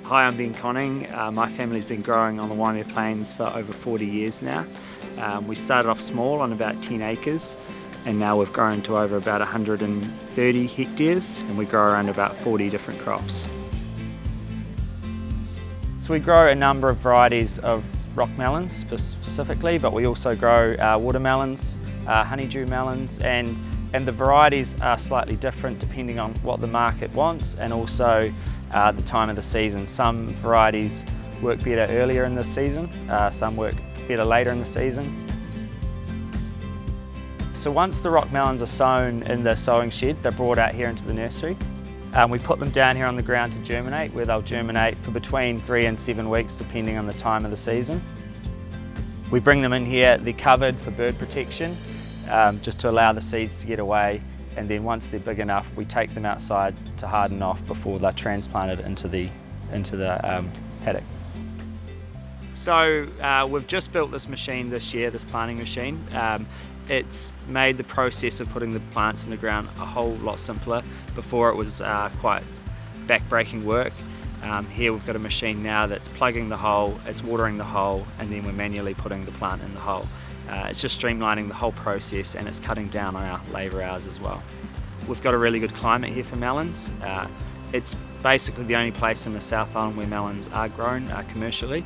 Hi, I'm Ben Conning. My family's been growing on the Waimea Plains for over 40 years now. We started off small on about 10 acres and now we've grown to over about 130 hectares and we grow around about 40 different crops. So we grow a number of varieties of rock melons specifically, but we also grow watermelons, honeydew melons, and the varieties are slightly different depending on what the market wants and also the time of the season. Some varieties work better earlier in the season, some work better later in the season. So once the rock melons are sown in the sowing shed, they're brought out here into the nursery. We put them down here on the ground to germinate, where they'll germinate for between 3 and 7 weeks depending on the time of the season. We bring them in here, they're covered for bird protection, just to allow the seeds to get away, and then once they're big enough we take them outside to harden off before they're transplanted into the paddock. So we've just built this machine this year, this planting machine. It's made the process of putting the plants in the ground a whole lot simpler. Before it was quite back-breaking work. Here we've got a machine now that's plugging the hole, it's watering the hole, and then we're manually putting the plant in the hole. It's just streamlining the whole process and it's cutting down on our labour hours as well. We've got a really good climate here for melons. It's basically the only place in the South Island where melons are grown commercially,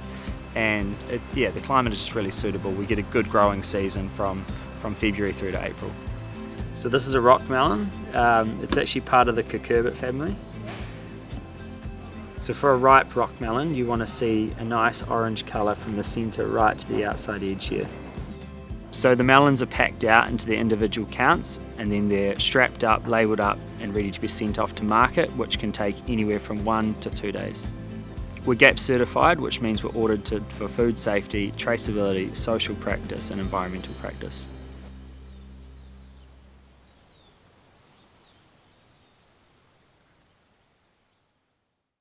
and the climate is just really suitable. We get a good growing season from February through to April. So this is a rock melon. It's actually part of the cucurbit family. So for a ripe rock melon, you want to see a nice orange colour from the centre right to the outside edge here. So the melons are packed out into their individual counts and then they're strapped up, labelled up and ready to be sent off to market, which can take anywhere from 1 to 2 days. We're GAP certified, which means we're audited for food safety, traceability, social practice and environmental practice.